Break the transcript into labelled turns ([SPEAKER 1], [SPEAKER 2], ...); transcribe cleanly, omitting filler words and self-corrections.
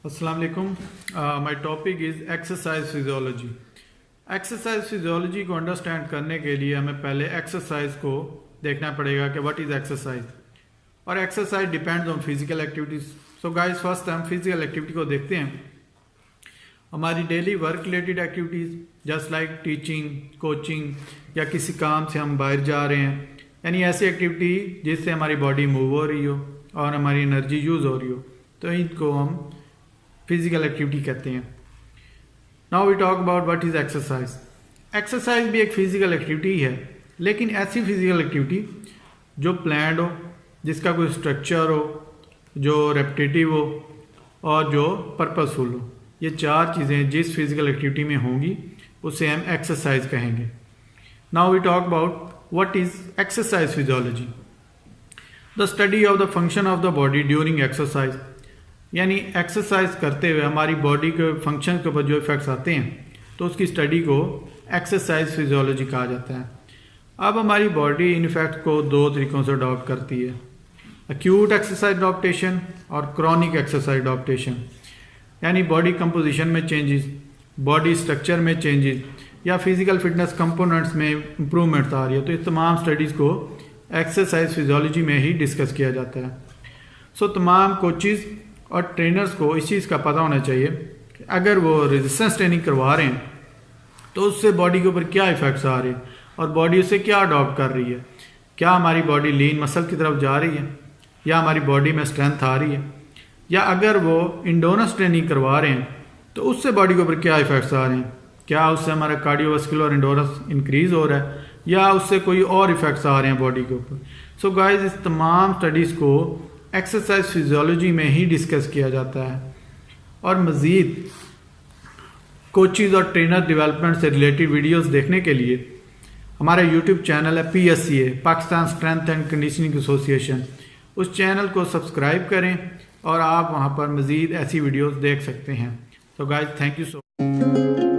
[SPEAKER 1] अस्सलाम वालेकुम। My topic is exercise physiology. Exercise physiology को अंडरस्टैंड करने के लिए हमें पहले एक्सरसाइज को देखना पड़ेगा कि व्हाट इज़ एक्सरसाइज, और exercise depends on physical activities. So guys, first हम फिजिकल एक्टिविटी को देखते हैं। हमारी daily work related activities just like teaching, coaching या किसी काम से हम बाहर जा रहे हैं, यानी ऐसी एक्टिविटी जिससे हमारी बॉडी मूव हो रही हो और हमारी एनर्जी यूज़ हो रही हो, तो इनको हम फिजिकल एक्टिविटी कहते हैं। Now we talk about what is exercise. Exercise भी एक फिजिकल एक्टिविटी है, लेकिन ऐसी फिजिकल एक्टिविटी जो प्लान्ड हो, जिसका कोई स्ट्रक्चर हो, जो रेपिटेटिव हो और जो पर्पसफुल हो। ये चार चीज़ें जिस फिजिकल एक्टिविटी में होंगी उसे हम एक्सरसाइज कहेंगे। Now we talk about what is exercise physiology. The study of the function of the body during exercise, यानी एक्सरसाइज करते हुए हमारी बॉडी के फंक्शन के ऊपर जो इफेक्ट्स आते हैं, तो उसकी स्टडी को एक्सरसाइज फिजियोलॉजी कहा जाता है। अब हमारी बॉडी इन इफेक्ट को दो तरीक़ों से अडॉप्ट करती है, एक्यूट एक्सरसाइज अडॉप्टेशन और क्रॉनिक एक्सरसाइज अडॉप्टेशन। यानी बॉडी कंपोजिशन में चेंजेस, बॉडी स्ट्रक्चर में चेंजेस या फिजिकल फिटनेस कंपोनेंट्स में इम्प्रूवमेंट आ रही है, तो इस तमाम स्टडीज़ को एक्सरसाइज फिजियोलॉजी में ही डिस्कस किया जाता है। सो तमाम कोचेज़ और ट्रेनर्स को इस चीज़ का पता होना चाहिए कि अगर वो रेजिस्टेंस ट्रेनिंग करवा रहे हैं तो उससे बॉडी के ऊपर क्या इफेक्ट्स आ रहे हैं और बॉडी उससे क्या अडॉप्ट कर रही है। क्या हमारी बॉडी लीन मसल की तरफ जा रही है या हमारी बॉडी में स्ट्रेंथ आ रही है, या अगर वो इंडोरस ट्रेनिंग करवा रहे हैं तो उससे बॉडी के ऊपर क्या इफेक्ट्स आ रहे हैं। क्या उससे हमारा कार्डियोवास्कुलर इंडोरस इंक्रीज हो रहा है या उससे कोई और इफेक्ट्स आ रहे हैं बॉडी के ऊपर। सो गाइस, इस तमाम स्टडीज़ को एक्सरसाइज फिजियोलॉजी में ही डिस्कस किया जाता है। और मज़ीद कोचेज़ और ट्रेनर डेवलपमेंट से रिलेटेड वीडियोस देखने के लिए हमारा यूट्यूब चैनल है PSCA, Pakistan strength and conditioning association. उस चैनल को सब्सक्राइब करें और आप वहां पर मज़ीद ऐसी वीडियोस देख सकते हैं। तो guys, thank you so much.